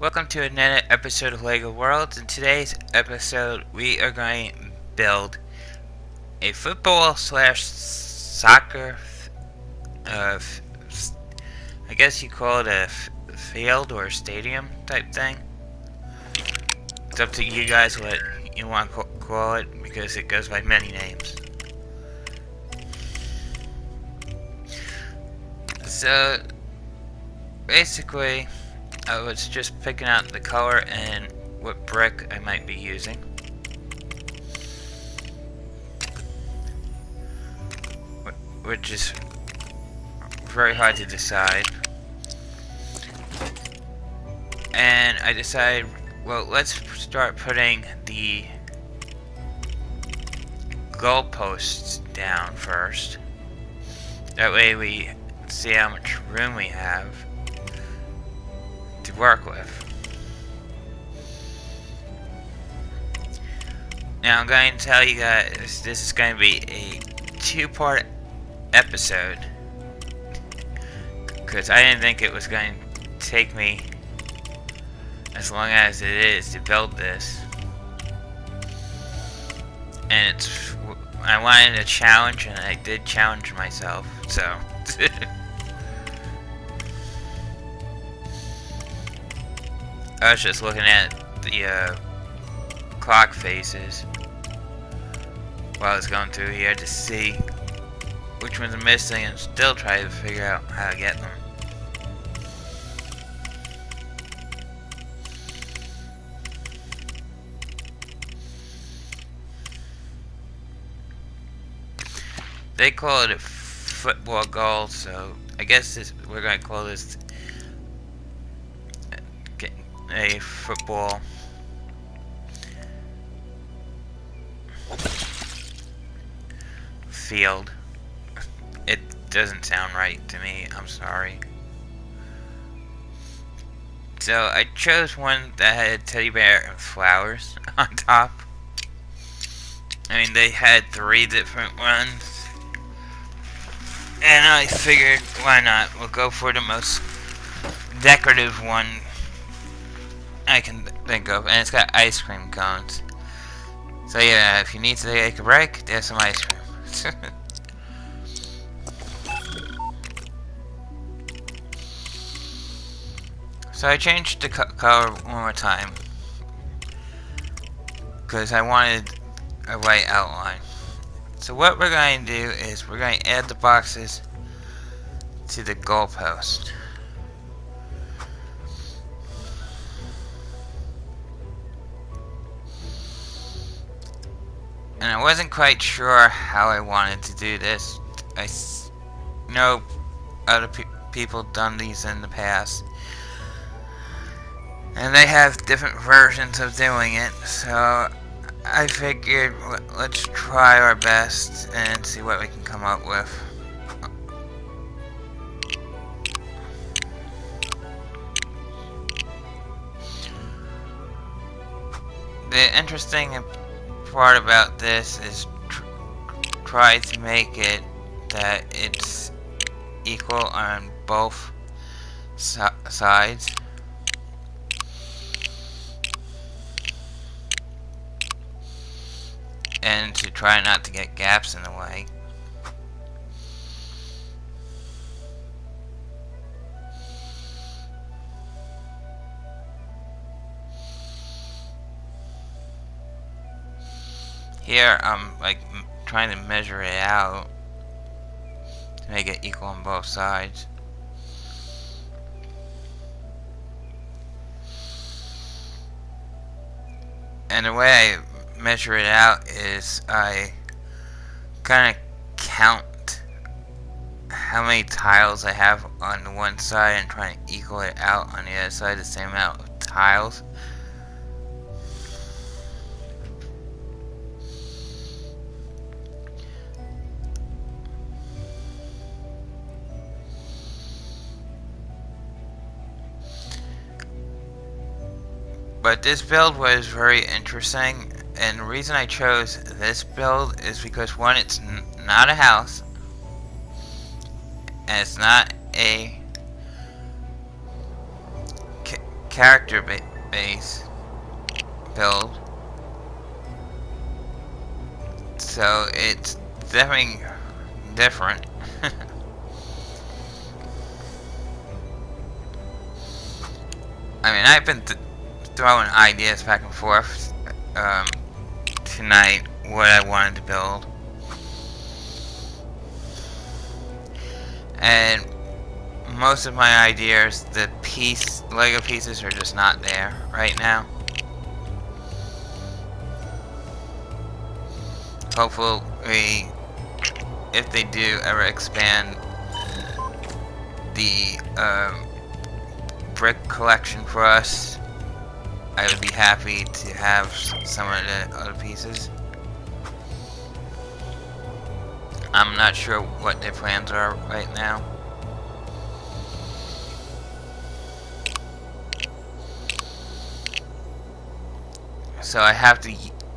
Welcome to another episode of LEGO Worlds. In today's episode, we are going to build a football slash soccer, I guess you call it a field or stadium type thing. It's up to you guys what you want to call it because it goes by many names. So, basically, I was just picking out the color and what brick I might be using. Which is very hard to decide. And I decided, well, let's start putting the goalposts down first. That way we see how much room we have to work with. Now I'm going to tell you guys this is going to be a two-part episode because I didn't think it was going to take me as long as it is to build this, and I wanted a challenge, and I did challenge myself, so I was just looking at the clock faces while I was going through here to see which ones are missing and still try to figure out how to get them. They call it a football goal, so I guess we're going to call this a football field. It doesn't sound right to me, I'm sorry. So I chose one that had a teddy bear and flowers on top. I mean, they had 3 different ones, and I figured, why not? We'll go for the most decorative one I can think of, and it's got ice cream cones. So yeah, if you need to take a break, there's some ice cream. So I changed the color one more time because I wanted a white outline. So what we're going to do is we're going to add the boxes to the goalpost. And I wasn't quite sure how I wanted to do this. I know other people done these in the past, and they have different versions of doing it, so I figured let's try our best and see what we can come up with. The interesting part about this is try to make it that it's equal on both sides. And to try not to get gaps in the way. Here I'm like trying to measure it out to make it equal on both sides. And the way I measure it out is I kind of count how many tiles I have on the one side and try to equal it out on the other side, the same amount of tiles. But this build was very interesting, and the reason I chose this build is because, one, it's not a house, and it's not a character base build, so it's definitely different. I mean, I've been throwing ideas back and forth tonight what I wanted to build, and most of my ideas, the Lego pieces are just not there right now. Hopefully, if they do ever expand the brick collection for us, I would be happy to have some of the other pieces. I'm not sure what their plans are right now. So I have to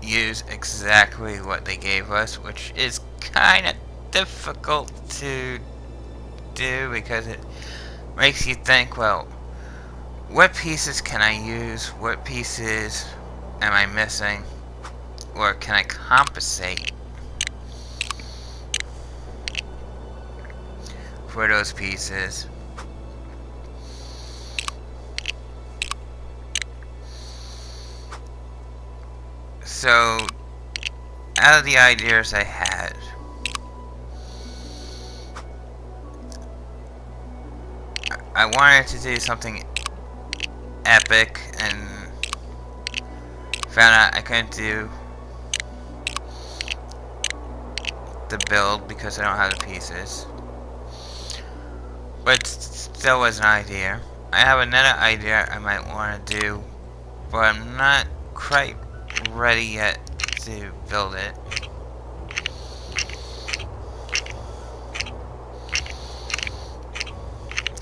use exactly what they gave us, which is kind of difficult to do because it makes you think, well, what pieces can I use? What pieces am I missing? Or can I compensate for those pieces? So, out of the ideas I had, I wanted to do something epic, and found out I couldn't do the build because I don't have the pieces. But still was an idea. I have another idea I might want to do, but I'm not quite ready yet to build it.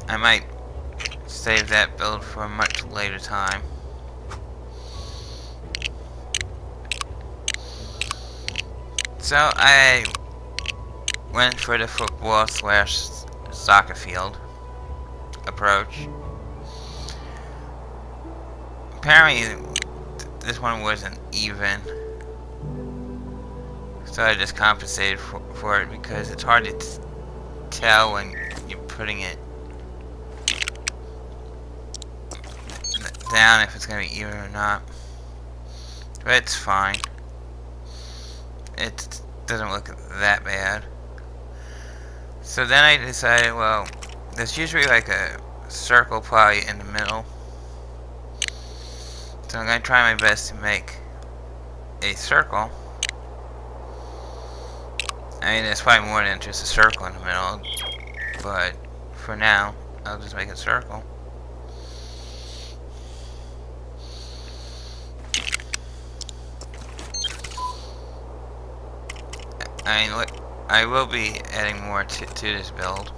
I might save that build for a much later time. So I went for the football / soccer field approach. Apparently this one wasn't even, so I just compensated for it because it's hard to tell when you're putting it down if it's going to be even or not. But it's fine. It doesn't look that bad. So then I decided, well, there's usually like a circle probably in the middle. So I'm going to try my best to make a circle. I mean, there's probably more than just a circle in the middle. But for now, I'll just make a circle. I mean, I will be adding more to this build.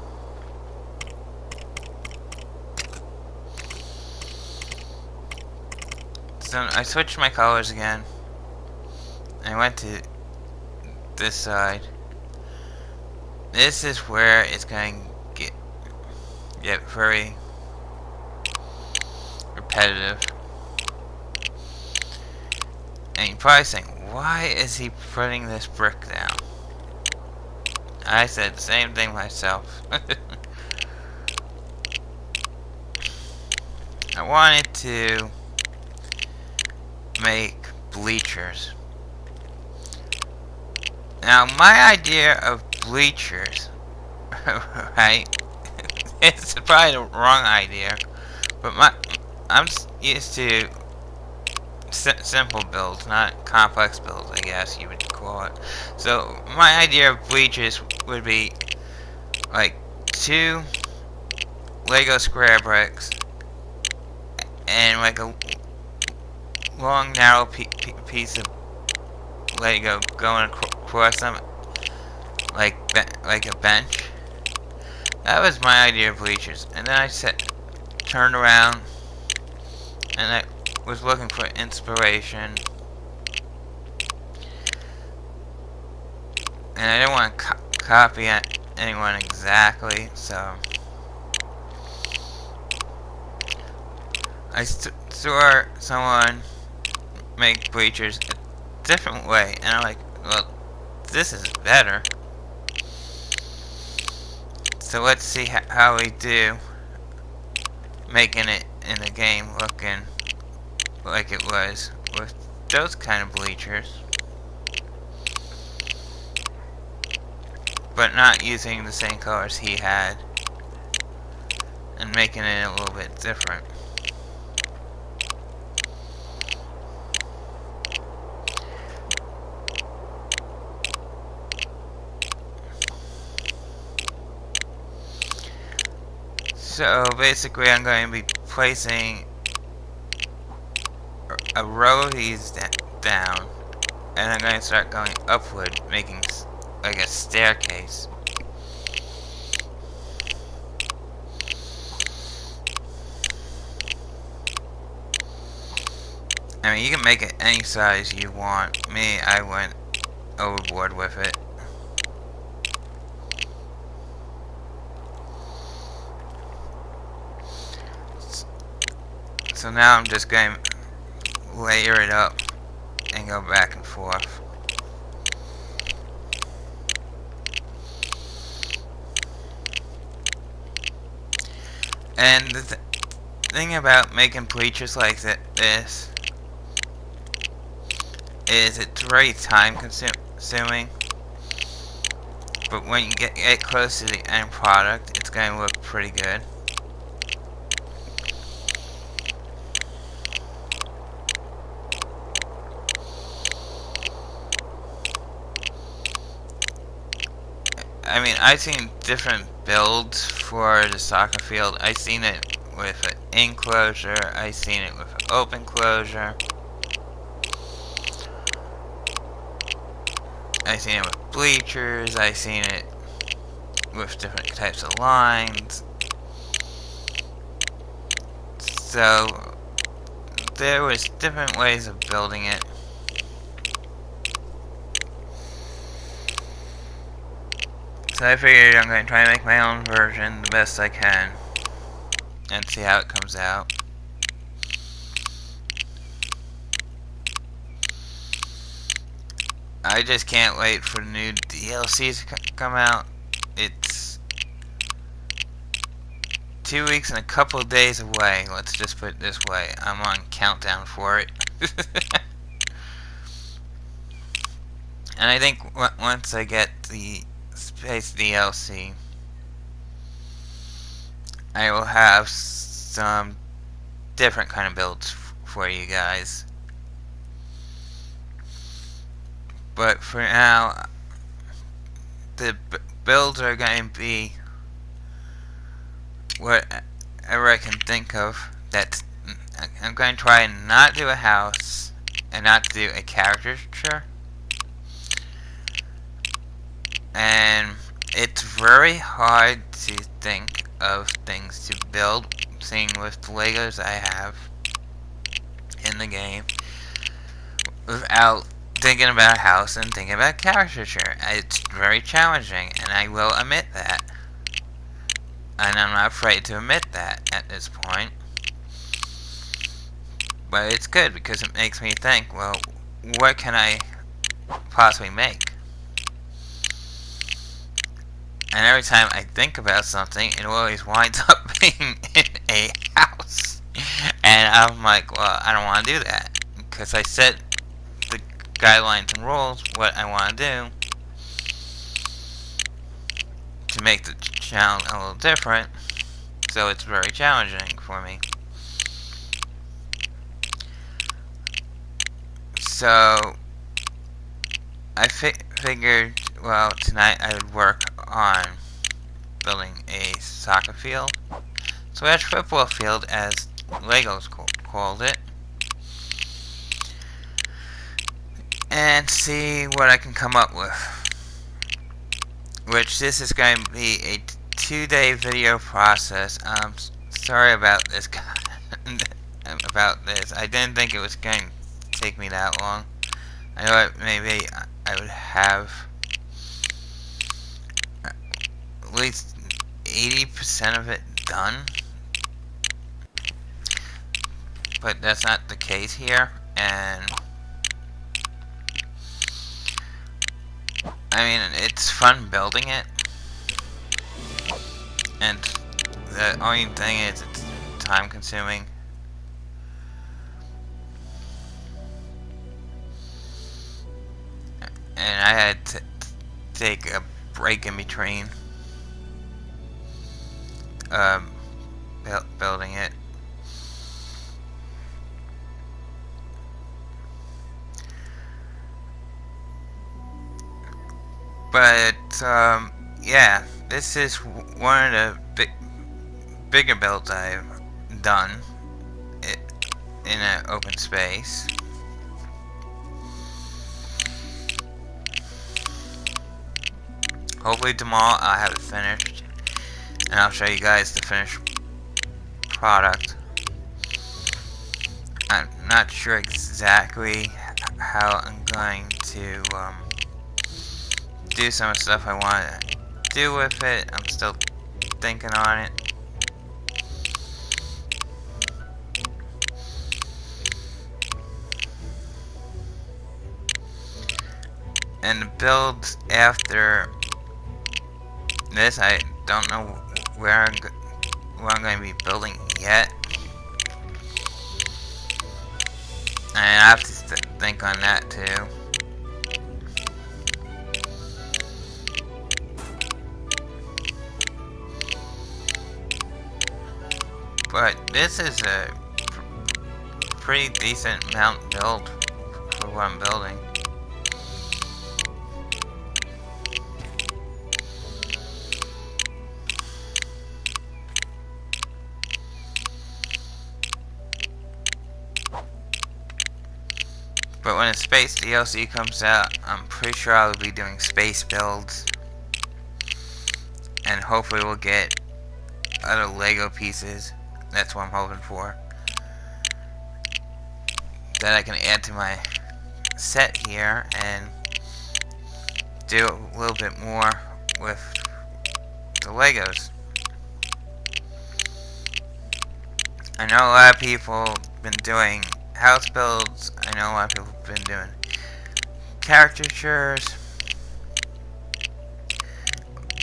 So I switched my colors again. I went to this side. This is where it's going to get very repetitive. And you're probably saying, why is he putting this brick down? I said the same thing myself. I wanted to make bleachers. Now, my idea of bleachers, right? It's probably the wrong idea, but I'm used to simple builds, not complex builds, I guess you would call it. So my idea of bleachers would be like 2 Lego square bricks and like a long narrow piece of Lego going across them like a bench. That was my idea of bleachers. And then I turned around and I was looking for inspiration, and I didn't want to copy anyone exactly, so I saw someone make bleachers a different way, and I'm like, well, this is better. So let's see how we do making it in the game looking like it was with those kind of bleachers, but not using the same colors he had and making it a little bit different. So basically I'm going to be placing a row of these down, and I'm going to start going upward, making like a staircase. I mean, you can make it any size you want. Me, I went overboard with it. So now I'm just going to layer it up and go back and forth. And the thing about making bleachers like this is it's very time consuming, but when you get close to the end product, it's going to look pretty good. I mean, I've seen different builds for the soccer field. I've seen it with an enclosure, I've seen it with an open closure, I've seen it with bleachers, I've seen it with different types of lines. So there was different ways of building it. So I figured I'm going to try and make my own version the best I can and see how it comes out. I just can't wait for the new DLC to come out. It's 2 weeks and a couple of days away. Let's just put it this way. I'm on countdown for it. And I think once I get the Space DLC, I will have some different kind of builds for you guys. But for now, the builds are going to be whatever I can think of. That I'm going to try and not do a house and not do a caricature. And it's very hard to think of things to build, seeing with the Legos I have in the game, without thinking about a house and thinking about caricature. It's very challenging, and I will admit that. And I'm not afraid to admit that at this point. But it's good because it makes me think, well, what can I possibly make? And every time I think about something, it always winds up being in a house. And I'm like, well, I don't want to do that. Because I set the guidelines and rules, what I want to do, to make the challenge a little different. So it's very challenging for me. So I figured, well, tonight I would work on building a soccer field, / football field as Legos called it, and see what I can come up with. Which this is going to be a 2-day video process. I'm sorry about this. I didn't think it was going to take me that long. I know maybe I would have at least 80% of it done. but that's not the case here. And I mean, it's fun building it, and the only thing is it's time consuming. And I had to take a break in between building it. But yeah, this is one of the bigger builds I've done in an open space. Hopefully tomorrow I'll have it finished, and I'll show you guys the finished product. I'm not sure exactly how I'm going to do some of the stuff I want to do with it. I'm still thinking on it. And the builds after this, I don't know where I'm going to be building yet. And I have to think on that too. But this is a pretty decent amount build for what I'm building. But when the Space DLC comes out, I'm pretty sure I'll be doing space builds. And hopefully we'll get other Lego pieces. That's what I'm hoping for. That I can add to my set here and do a little bit more with the Legos. I know a lot of people have been doing house builds. I know a lot of people have been doing caricatures,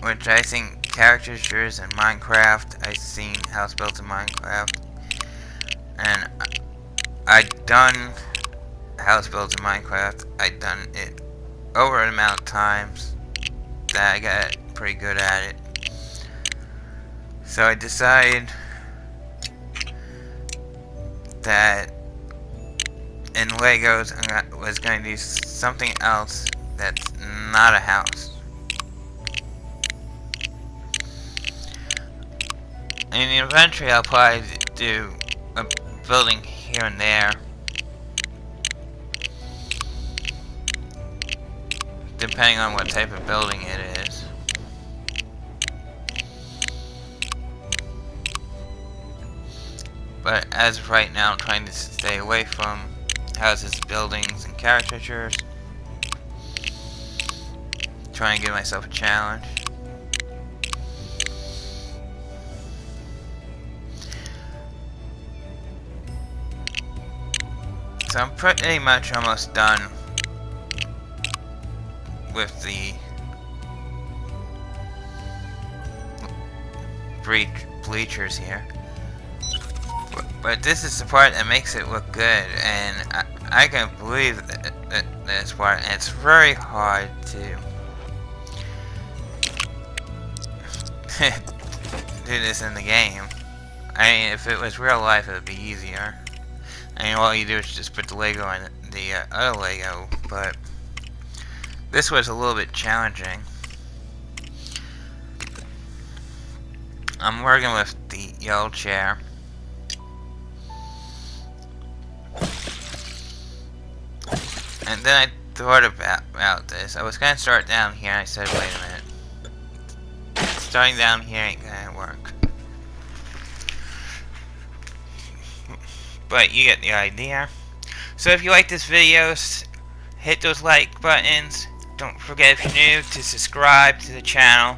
which I think caricatures in Minecraft. I've seen house builds in Minecraft, and I've done house builds in Minecraft. I've done it over an amount of times that I got pretty good at it. So I decided that in Legos I was going to do something else that's not a house. And eventually I'll probably do a building here and there, depending on what type of building it is. But as of right now, I'm trying to stay away from houses, buildings, and caricatures. Trying to give myself a challenge. So I'm pretty much almost done with the bleachers here. But this is the part that makes it look good, and I can believe that this part, and it's very hard to do this in the game. I mean, if it was real life, it would be easier. I mean, all you do is just put the Lego on the other Lego, but this was a little bit challenging. I'm working with the yellow chair. And then I thought about this. I was going to start down here, and I said, wait a minute. Starting down here ain't going to work. But you get the idea. So if you like this video, hit those like buttons. Don't forget, if you're new, to subscribe to the channel.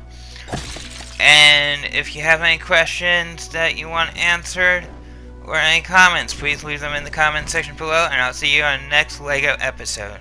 And if you have any questions that you want answered, or any comments, please leave them in the comment section below, and I'll see you on the next LEGO episode.